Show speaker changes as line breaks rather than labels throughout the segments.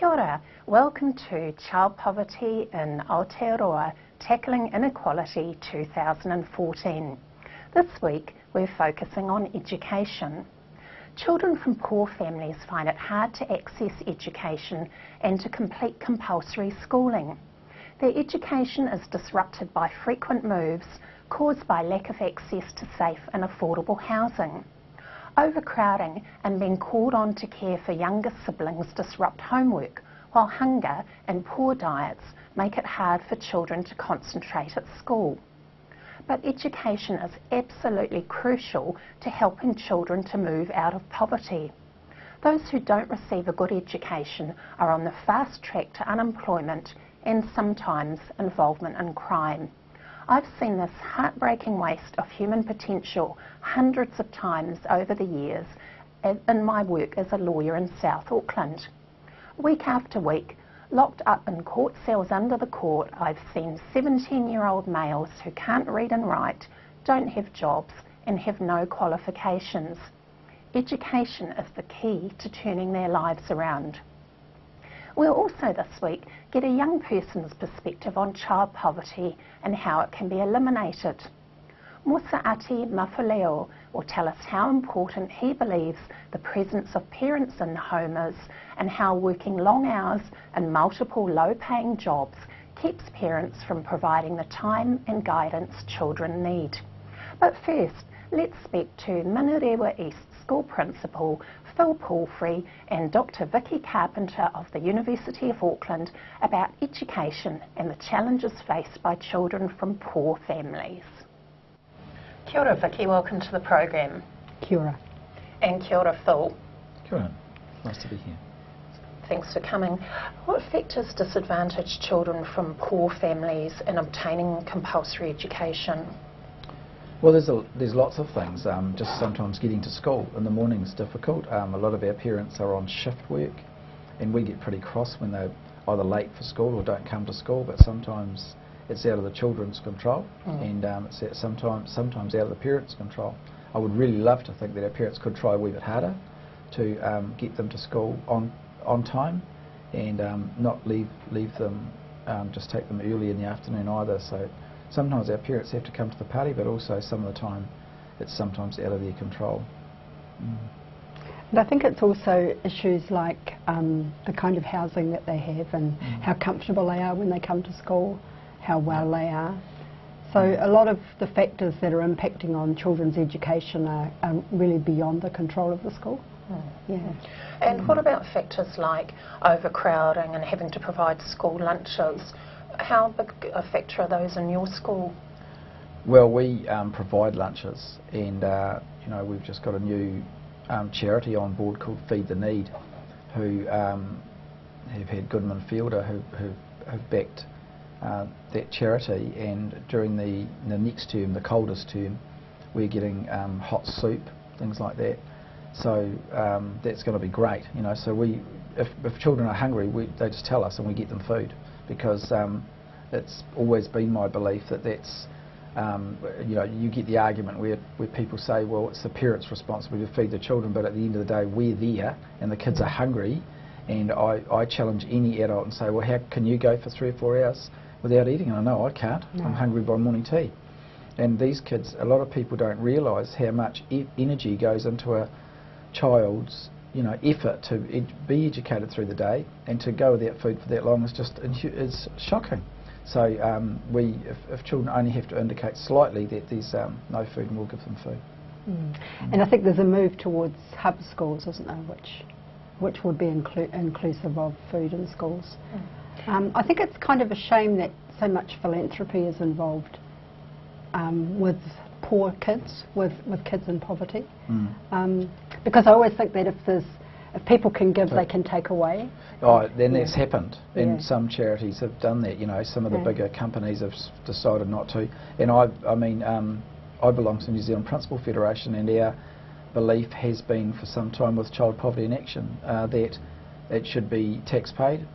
Kia ora. Welcome to Child Poverty in Aotearoa, Tackling Inequality 2014. This week we're focusing on education. Children from poor families find it hard to access education and to complete compulsory schooling. Their education is disrupted by frequent moves caused by lack of access to safe and affordable housing. Overcrowding and being called on to care for younger siblings disrupt homework, while hunger and poor diets make it hard for children to concentrate at school. But education is absolutely crucial to helping children to move out of poverty. Those who don't receive a good education are on the fast track to unemployment and sometimes involvement in crime. I've seen this heartbreaking waste of human potential hundreds of times over the years in my work as a lawyer in South Auckland. Week after week, locked up in court cells under the court, I've seen 17-year-old males who can't read and write, don't have jobs and have no qualifications. Education is the key to turning their lives around. We'll also this week get a young person's perspective on child poverty and how it can be eliminated. Mosa'ati Mafile'o will tell us how important he believes the presence of parents in the home is and how working long hours and multiple low-paying jobs keeps parents from providing the time and guidance children need. But first, let's speak to Manurewa East School Principal Phil Palfrey and Dr. Vicky Carpenter of the University of Auckland about education and the challenges faced by children from poor families. Kia ora, Vicky, welcome to the program.
Kia ora.
And kia ora, Phil.
Kia ora. Nice to be here.
Thanks for coming. What factors disadvantage children from poor families in obtaining compulsory education?
Well, there's lots of things. Just sometimes getting to school in the morning is difficult. A lot of our parents are on shift work, and we get pretty cross when they're either late for school or don't come to school. But sometimes it's out of the children's control, and it's sometimes out of the parents' control. I would really love to think that our parents could try a wee bit harder to get them to school on time, and not leave them, just take them early in the afternoon either. So sometimes our parents have to come to the party, but also some of the time it's sometimes out of their control.
And I think it's also issues like the kind of housing that they have and how comfortable they are when they come to school, how well they are. So a lot of the factors that are impacting on children's education are really beyond the control of the school. Yeah.
And what about factors like overcrowding and having to provide school lunches? How big a factor are those in your school?
Well, we provide lunches, and we've just got a new charity on board called Feed the Need, who have had Goodman Fielder who have backed that charity, and during the next term, the coldest term, we're getting hot soup, things like that. So that's going to be great, So if children are hungry, they just tell us and we get them food, because it's always been my belief that's you get the argument where people say, well, it's the parents' responsibility to feed the children, but at the end of the day we're there and the kids are hungry, and I challenge any adult and say, well, how can you go for 3 or 4 hours without eating? And I know I can't. No. I'm hungry by morning tea. And these kids, a lot of people don't realise how much energy goes into a child's effort to be educated through the day, and to go without food for that long is shocking. So if children only have to indicate slightly that there's no food, and we'll give them food.
And I think there's a move towards hub schools, isn't there, which would be inclusive of food in schools. I think it's kind of a shame that so much philanthropy is involved with poor kids, with kids in poverty, because I always think that if people can give, they can take away.
Oh, then that's happened, and some charities have done that. Some of the bigger companies have decided not to. And I belong to the New Zealand Principal Federation, and our belief has been for some time with Child Poverty in Action that it should be tax paid,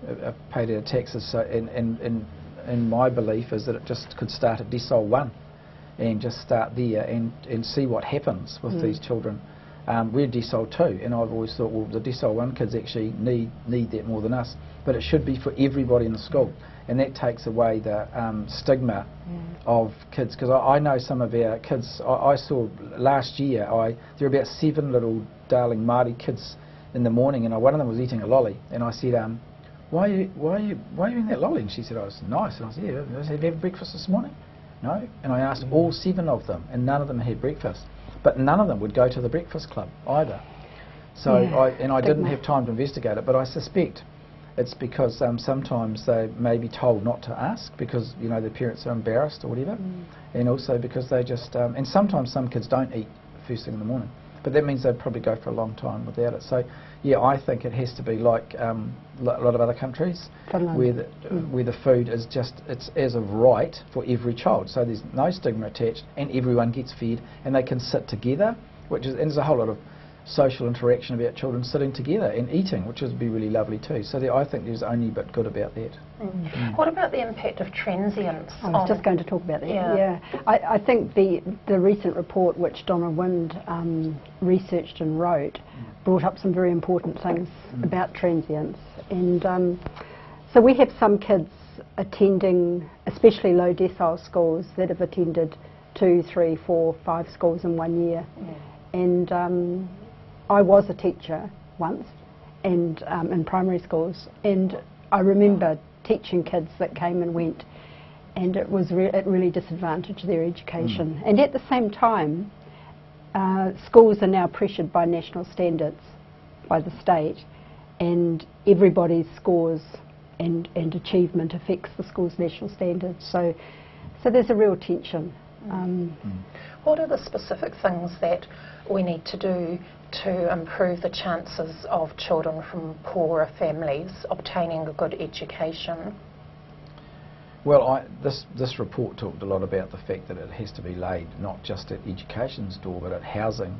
paid out of taxes. So, and my belief is that it just could start at decile 1. And just start there and see what happens with these children. we're decile too, and I've always thought, well, the decile 1 kids actually need that more than us, but it should be for everybody in the school, and that takes away the stigma of kids, because I know some of our kids, I saw last year, there were about 7 little darling Māori kids in the morning, and one of them was eating a lolly, and I said, why are you eating that lolly? And she said, oh, it's nice. And I said, yeah, have you had breakfast this morning? No. And I asked all 7 of them, and none of them had breakfast. But none of them would go to the breakfast club either. So I didn't have time to investigate it, but I suspect it's because sometimes they may be told not to ask because, you know, their parents are embarrassed or whatever, and also because they just, and sometimes some kids don't eat first thing in the morning, but that means they'd probably go for a long time without it. So yeah, I think it has to be like a lot of other countries where the food is just, it's as of right for every child, so there's no stigma attached and everyone gets fed and they can sit together, and there's a whole lot of social interaction about children sitting together and eating, which would be really lovely too. So I think there's only a bit good about that.
What about the impact of transients?
I was just going to talk about that. Yeah. I think the recent report which Donna Wind researched and wrote brought up some very important things about transients, and so we have some kids attending, especially low decile schools, that have attended 2, 3, 4, 5 schools in 1 year, and I was a teacher once, and in primary schools, and I remember teaching kids that came and went, and it really disadvantaged their education. And at the same time, schools are now pressured by national standards, by the state, and everybody's scores and achievement affects the school's national standards. So there's a real tension.
What are the specific things that we need to do to improve the chances of children from poorer families obtaining a good education?
Well, this report talked a lot about the fact that it has to be laid not just at education's door but at housing,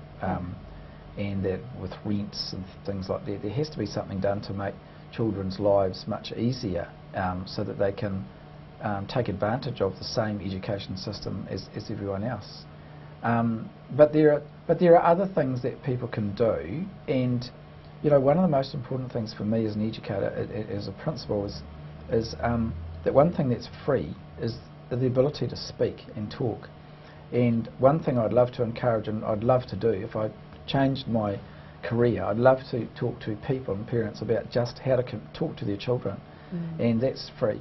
and that with rents and things like that, there has to be something done to make children's lives much easier, so that they can take advantage of the same education system as everyone else. But there are other things that people can do, and you know, one of the most important things for me as an educator, as a principal, is that one thing that's free is the ability to speak and talk. And one thing I'd love to encourage, and I'd love to do if I changed my career, I'd love to talk to people and parents about just how to talk to their children, and that's free.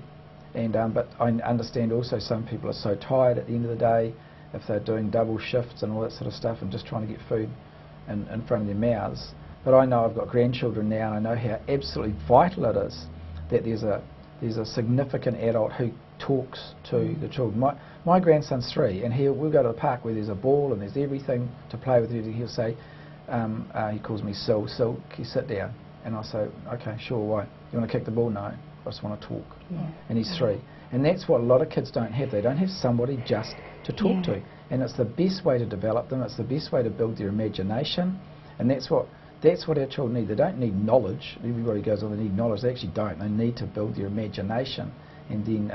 And but I understand also some people are so tired at the end of the day, if they're doing double shifts and all that sort of stuff and just trying to get food in front of their mouths. But I know I've got grandchildren now, and I know how absolutely vital it is that there's a significant adult who talks to the children. My grandson's 3, and we'll go to the park where there's a ball and there's everything to play with. He'll say, he calls me Sil, can you sit down? And I say, okay, sure, why? You want to kick the ball? No, I just want to talk. And he's 3. And that's what a lot of kids don't have. They don't have somebody just to talk to. And it's the best way to develop them. It's the best way to build their imagination. And that's what our children need. They don't need knowledge. Everybody goes, oh, they need knowledge. They actually don't. They need to build their imagination. And then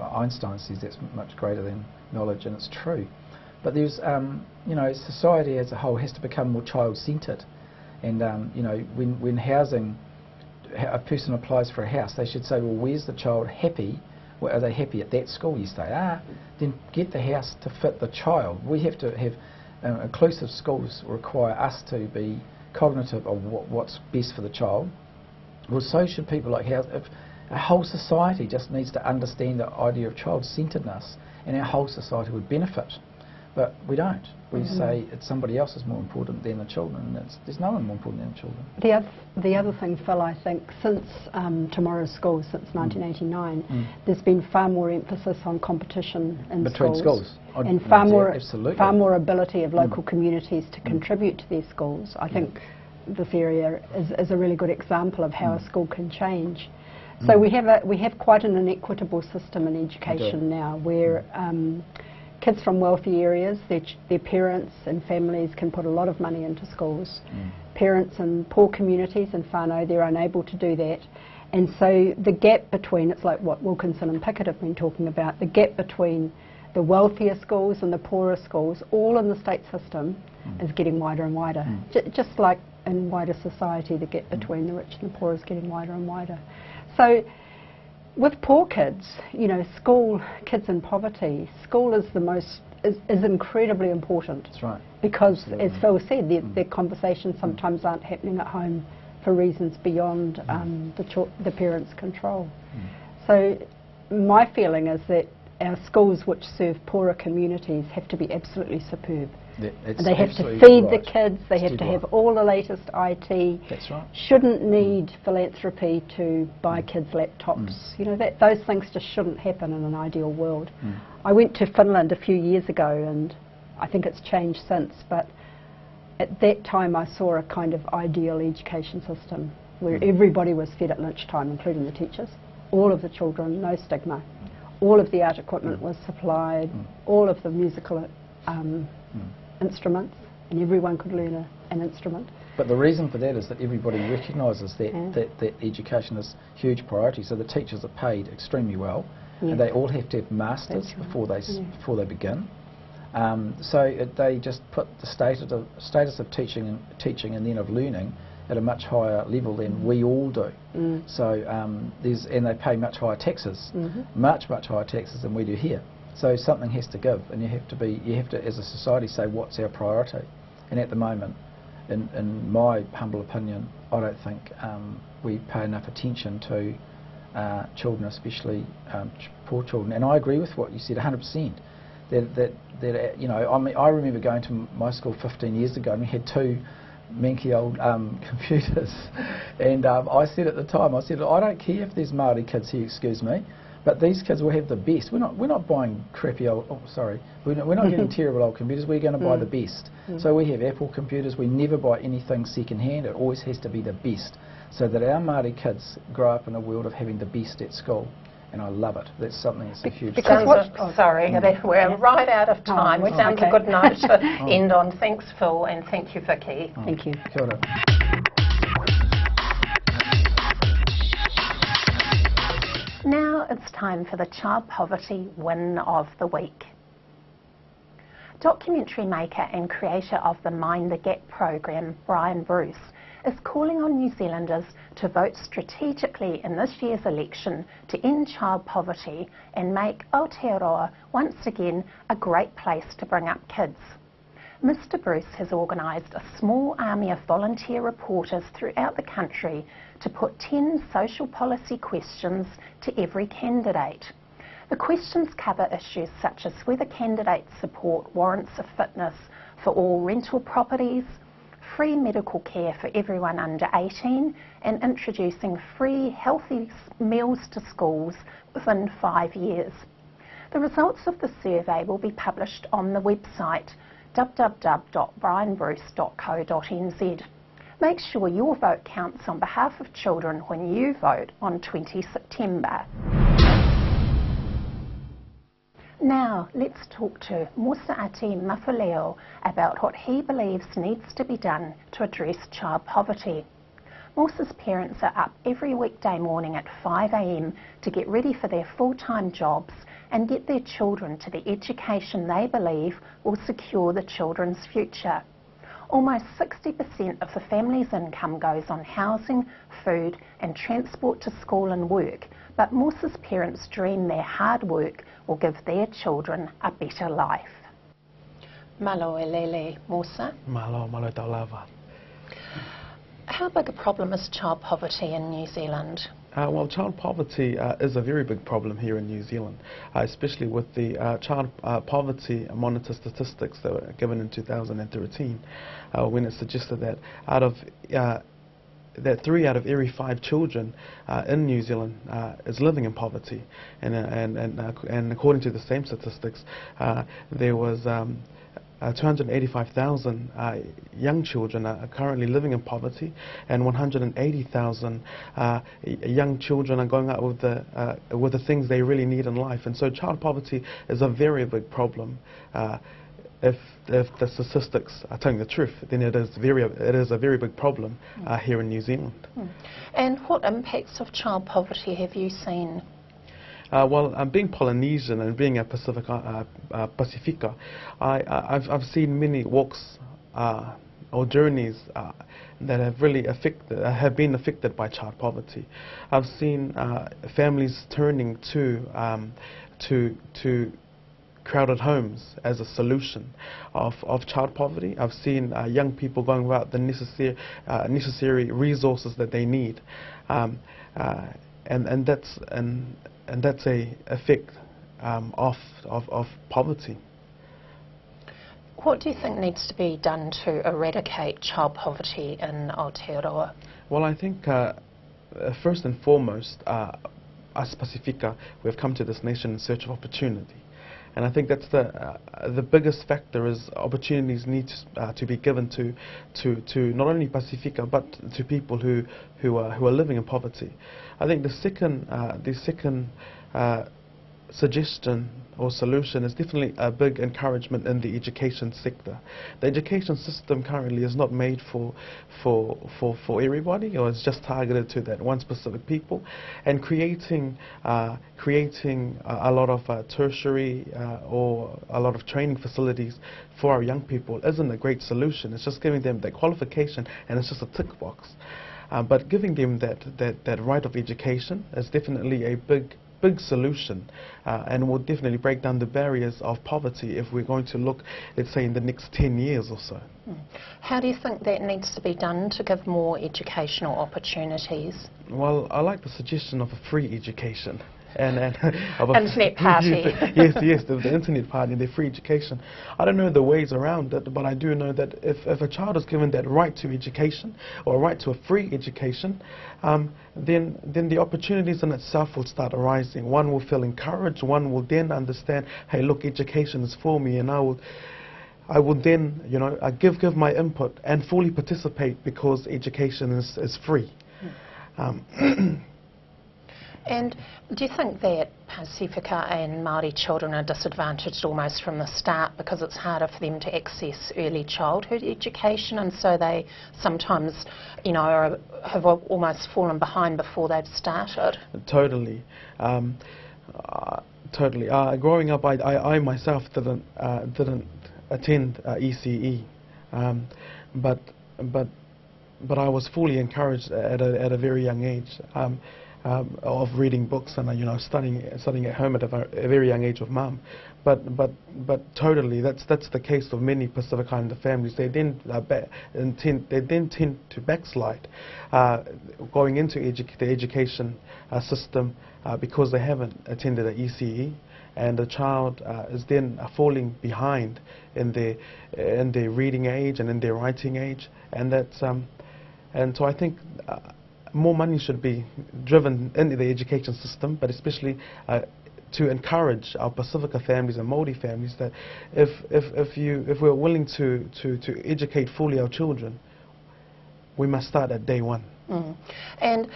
Einstein says that's much greater than knowledge, and it's true. But there's, you know, society as a whole has to become more child-centred. And, you know, when housing, a person applies for a house, they should say, well, where's the child happy? Well, are they happy at that school? Yes, they are. Then get the house to fit the child. We have to have inclusive schools require us to be cognitive of what's best for the child. Well, so should people like house. If our whole society just needs to understand the idea of child-centeredness, and our whole society would benefit. But we don't. We say it's somebody else is more important than the children, and there's no one more important than the children.
The other thing, Phil, I think, since Tomorrow's School, since 1989, there's been far more emphasis on competition in
between schools.
And far more ability of local communities to contribute to their schools. I think this area is a really good example of how a school can change. So we have quite an inequitable system in education now, where kids from wealthy areas, their parents and families can put a lot of money into schools. Parents in poor communities in whānau, they're unable to do that. And so the gap between, it's like what Wilkinson and Pickett have been talking about, the gap between the wealthier schools and the poorer schools, all in the state system, is getting wider and wider. Just like in wider society, the gap between the rich and the poor is getting wider and wider. So with poor kids, you know, school, kids in poverty, school is the most, is incredibly important.
That's right.
Because, as Phil said, their conversations sometimes aren't happening at home for reasons beyond the parents' control. So my feeling is that our schools which serve poorer communities have to be absolutely superb. They have to feed the kids, they have to have all the latest IT.
That's right.
Shouldn't need philanthropy to buy kids laptops. You know, those things just shouldn't happen in an ideal world. I went to Finland a few years ago, and I think it's changed since, but at that time I saw a kind of ideal education system where everybody was fed at lunchtime, including the teachers, all of the children, no stigma. All of the art equipment was supplied, all of the musical instruments, and everyone could learn an instrument.
But the reason for that is that everybody recognises that education is a huge priority, so the teachers are paid extremely well, and they all have to have masters before they begin. So they just put the status of teaching and then of learning at a much higher level than we all do. So and they pay much higher taxes, much higher taxes than we do here. So something has to give, and you have to as a society say what's our priority. And at the moment, in my humble opinion, I don't think we pay enough attention to children, especially poor children. And I agree with what you said 100%. That you know, I remember going to my school 15 years ago, and we had two manky old computers, and I said at the time, I said, I don't care if there's Māori kids here, excuse me, but these kids will have the best. We're not buying crappy old, we're not getting terrible old computers, we're going to buy the best. So we have Apple computers, we never buy anything second hand, it always has to be the best, so that our Māori kids grow up in a world of having the best at school. And I love it. That's something that's a huge...
We're right out of time. It sounds a good note to end on. Thanks, Phil, and thank you, Vicky.
Thank you.
Kia ora.
Now it's time for the Child Poverty Win of the Week. Documentary maker and creator of the Mind the Gap program, Brian Bruce, is calling on New Zealanders to vote strategically in this year's election to end child poverty and make Aotearoa once again a great place to bring up kids. Mr Bruce has organised a small army of volunteer reporters throughout the country to put 10 social policy questions to every candidate. The questions cover issues such as whether candidates support warrants of fitness for all rental properties, free medical care for everyone under 18, and introducing free healthy meals to schools within 5 years. The results of the survey will be published on the website www.brianbruce.co.nz. Make sure your vote counts on behalf of children when you vote on 20 September. Now, let's talk to Mosa'ati Mafile'o about what he believes needs to be done to address child poverty. Mosa's parents are up every weekday morning at 5 a.m. to get ready for their full-time jobs and get their children to the education they believe will secure the children's future. Almost 60% of the family's income goes on housing, food and transport to school and work, but Mosa's parents dream their hard work will give their children a better life. Malo elele, Mosa.
Malo taulava.
How big a problem is child poverty in New Zealand?
Well, child poverty is a very big problem here in New Zealand, especially with the child poverty monitor statistics that were given in 2013, when it suggested that that 3 out of every 5 children in New Zealand is living in poverty, and according to the same statistics, there was 285,000 young children are currently living in poverty, and 180,000 young children are going out with the things they really need in life. And so child poverty is a very big problem. If the statistics are telling the truth, then it is a very big problem here in New Zealand.
And what impacts of child poverty have you seen?
Being Polynesian and being a Pacifica, I've seen many walks or journeys that have really been affected by child poverty. I've seen families turning to crowded homes as a solution of child poverty. I've seen young people going without the necessary resources that they need, and that's a effect of poverty.
What do you think needs to be done to eradicate child poverty in Aotearoa?
Well, I think first and foremost, us Pacifica, we've come to this nation in search of opportunity. And I think that's the biggest factor is opportunities need to be given to not only Pacifica but to people who are living in poverty. I think the second suggestion or solution is definitely a big encouragement in the education sector. The education system currently is not made for everybody, or it's just targeted to that one specific people, and creating a lot of tertiary or a lot of training facilities for our young people isn't a great solution. It's just giving them that qualification and it's just a tick box. But giving them that right of education is definitely a big solution, and will definitely break down the barriers of poverty if we're going to look, let's say, in the next 10 years or so.
How do you think that needs to be done to give more educational opportunities?
Well, I like the suggestion of a free education. And
Internet party.
yes, the internet party and the free education. I don't know the ways around it, but I do know that if a child is given that right to education or a right to a free education, then the opportunities in itself will start arising. One will feel encouraged. One will then understand, hey, look, education is for me, and I would then, give my input and fully participate because education is free.
And do you think that Pacifica and Māori children are disadvantaged almost from the start because it's harder for them to access early childhood education, and so they sometimes, have almost fallen behind before they've started?
Totally. Totally. Growing up, I myself didn't attend ECE, but I was fully encouraged at a very young age. Of reading books and studying at home at a very young age with mum, but totally that's the case of many Pacific Islander families. They then tend to backslide, going into the education system because they haven't attended an ECE, and the child is then falling behind in their reading age and in their writing age, and that's and so I think. More money should be driven into the education system, but especially to encourage our Pacifica families and Māori families that if we're willing to educate fully our children, we must start at day one.
And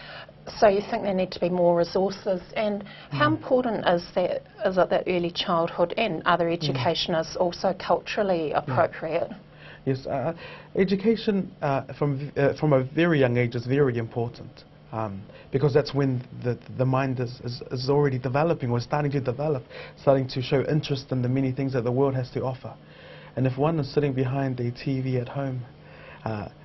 so you think there need to be more resources, and how important is it that early childhood and other education is also culturally appropriate?
Yes, education from a very young age is very important, because that's when the mind is already developing, or starting to develop, starting to show interest in the many things that the world has to offer. And if one is sitting behind a TV at home,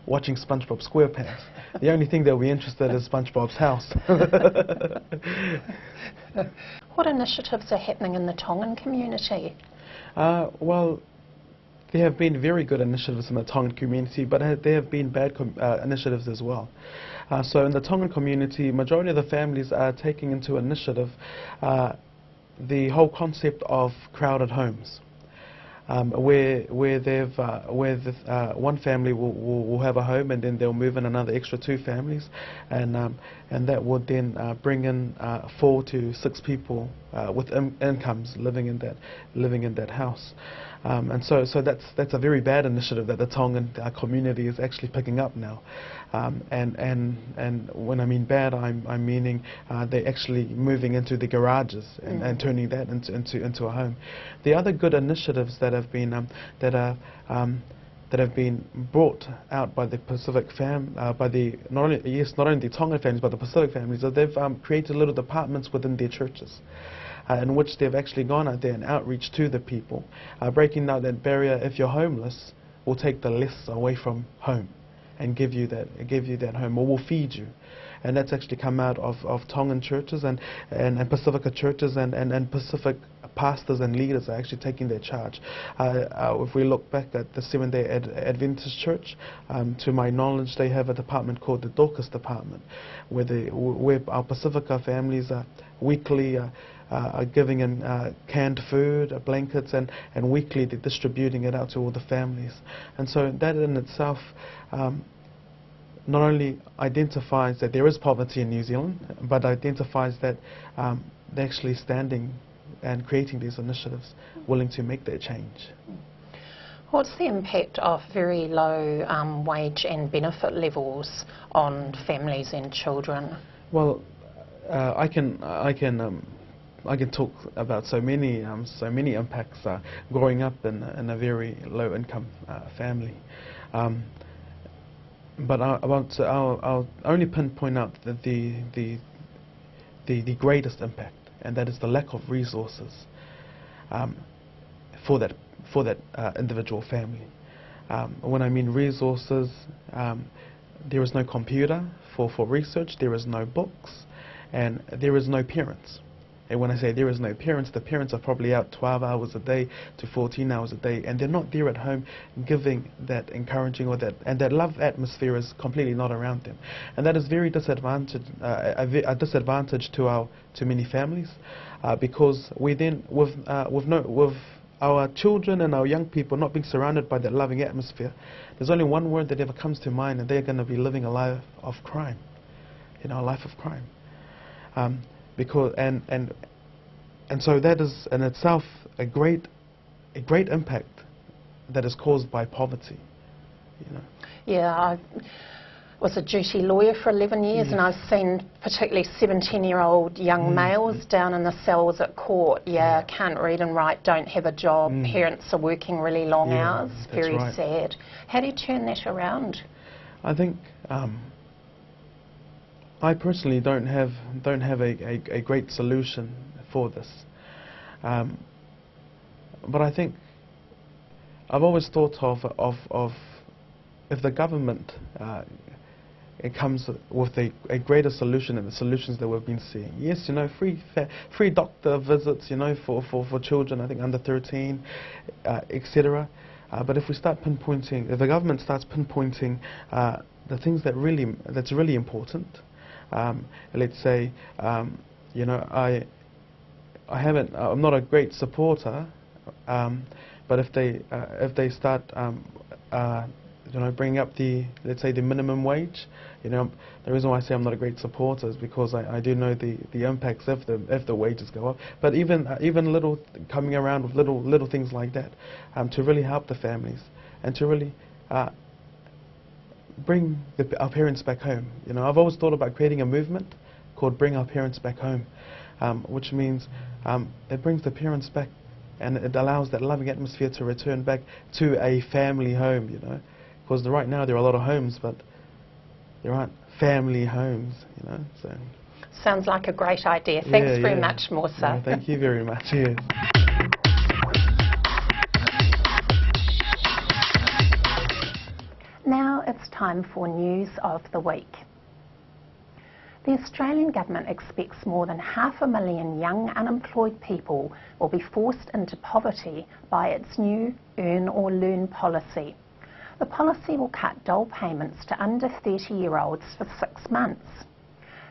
watching SpongeBob SquarePants, the only thing they'll be interested in is SpongeBob's house.
What initiatives are happening in the Tongan community?
Well, there have been very good initiatives in the Tongan community, but there have been bad initiatives as well. So in the Tongan community, majority of the families are taking into initiative the whole concept of crowded homes, where one family will have a home, and then they'll move in another extra 2 families, and that would then bring in 4 to 6 people with incomes living in that house. And so that's a very bad initiative that the Tongan community is actually picking up now. And when I mean bad, I'm meaning they're actually moving into the garages and turning that into a home. The other good initiatives that have been that that have been brought out by the Pacific by the not only the Tongan families but the Pacific families. So they've created little departments within their churches, in which they've actually gone out there and outreach to the people, breaking down that barrier. If you're homeless, we'll take the less away from home and give you that home, or we'll feed you. And that's actually come out of Tongan churches and Pacifica churches, and Pacific pastors and leaders are actually taking their charge. If we look back at the Seventh-day Adventist Church, to my knowledge, they have a department called the Dorcas Department, where our Pacifica families are weekly are giving in canned food, blankets, and weekly they're distributing it out to all the families. And so that in itself not only identifies that there is poverty in New Zealand, but identifies that they're actually standing and creating these initiatives, willing to make that change.
What's the impact of very low wage and benefit levels on families and children?
Well, I can talk about so many impacts growing up in a very low income family. But I'll only pinpoint out the greatest impact, and that is the lack of resources for that individual family. When I mean resources, there is no computer for research, there is no books, and there is no parents. And when I say there is no parents, the parents are probably out 12 hours a day to 14 hours a day, and they're not there at home giving that encouraging and that love atmosphere is completely not around them. And that is very a disadvantage to many families, because we then, with our children and our young people not being surrounded by that loving atmosphere, there's only one word that ever comes to mind, and they're going to be living a life of crime, a life of crime. And so that is in itself a great impact that is caused by poverty.
Yeah, I was a duty lawyer for 11 years, and I've seen particularly 17-year-old young males down in the cells at court. Can't read and write, don't have a job, parents are working really long hours. Very sad. How do you turn that around?
I think I personally don't have a great solution for this, but I think I've always thought of if the government it comes with a greater solution than the solutions that we've been seeing. Yes, free doctor visits, for children, I think under 13, etc. But if we start pinpointing, if the government starts pinpointing the things that's really important. Let's say, I'm not a great supporter, but if they start, bringing up let's say the minimum wage, the reason why I say I'm not a great supporter is because I do know the impacts if the wages go up. But even little coming around with little things like that, to really help the families and to really bring our parents back home. I've always thought about creating a movement called Bring Our Parents Back Home, which means it brings the parents back, and it allows that loving atmosphere to return back to a family home, because right now there are a lot of homes, but there aren't family homes, so.
Sounds like a great idea. Thanks very much, Mosa.
Yeah, thank you very much. Yes.
Now it's time for News of the Week. The Australian government expects more than 500,000 young unemployed people will be forced into poverty by its new Earn or Learn policy. The policy will cut dole payments to under 30-year-olds for 6 months.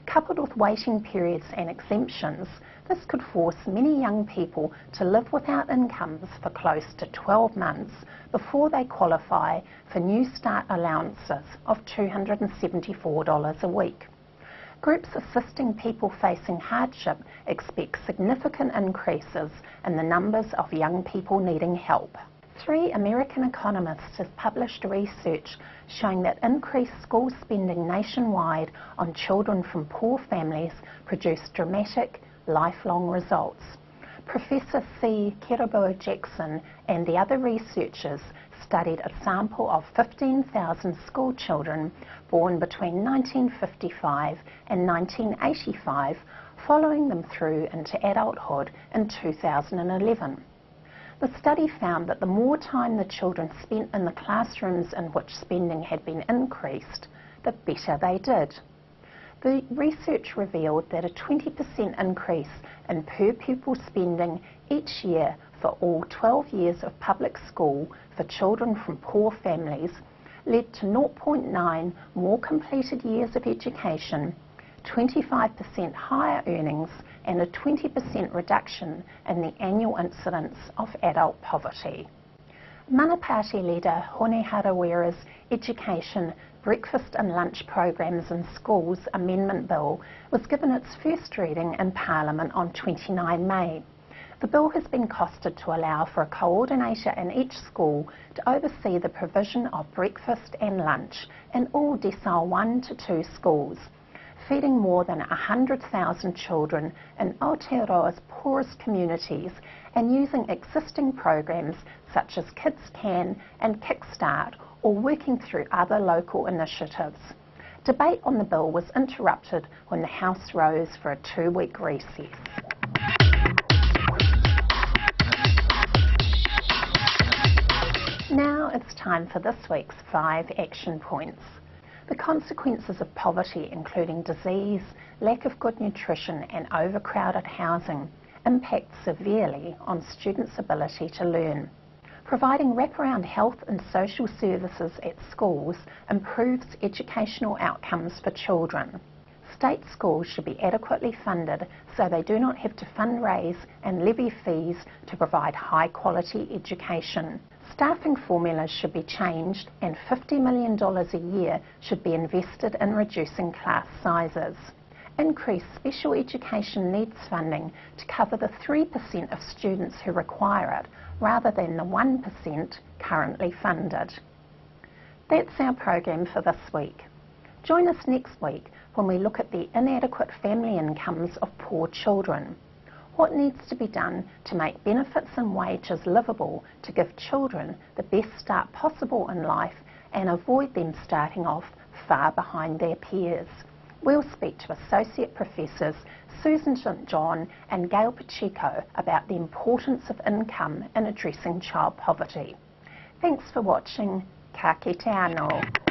Coupled with waiting periods and exemptions, this could force many young people to live without incomes for close to 12 months before they qualify for New Start allowances of $274 a week. Groups assisting people facing hardship expect significant increases in the numbers of young people needing help. 3 American economists have published research showing that increased school spending nationwide on children from poor families produce dramatic, lifelong results. Professor C. Kiraboa Jackson and the other researchers studied a sample of 15,000 school children born between 1955 and 1985, following them through into adulthood in 2011. The study found that the more time the children spent in the classrooms in which spending had been increased, the better they did. The research revealed that a 20% increase in per pupil spending each year for all 12 years of public school for children from poor families led to 0.9 more completed years of education, 25% higher earnings, and a 20% reduction in the annual incidence of adult poverty. Mana Party leader Hone Harawira's Education, Breakfast and Lunch Programs in Schools Amendment Bill was given its first reading in Parliament on 29 May. The bill has been costed to allow for a coordinator in each school to oversee the provision of breakfast and lunch in all decile 1 to 2 schools, feeding more than 100,000 children in Aotearoa's poorest communities and using existing programs such as Kids Can and Kickstart, or working through other local initiatives. Debate on the bill was interrupted when the House rose for a 2-week recess. Now it's time for this week's 5 action points. The consequences of poverty, including disease, lack of good nutrition and overcrowded housing, impact severely on students' ability to learn. Providing wraparound health and social services at schools improves educational outcomes for children. State schools should be adequately funded so they do not have to fundraise and levy fees to provide high-quality education. Staffing formulas should be changed and $50 million a year should be invested in reducing class sizes. Increase special education needs funding to cover the 3% of students who require it, rather than the 1% currently funded. That's our program for this week. Join us next week when we look at the inadequate family incomes of poor children. What needs to be done to make benefits and wages livable to give children the best start possible in life and avoid them starting off far behind their peers? We'll speak to Associate Professors Susan St John and Gail Pacheco about the importance of income in addressing child poverty. Thanks for watching. Ka kite anō.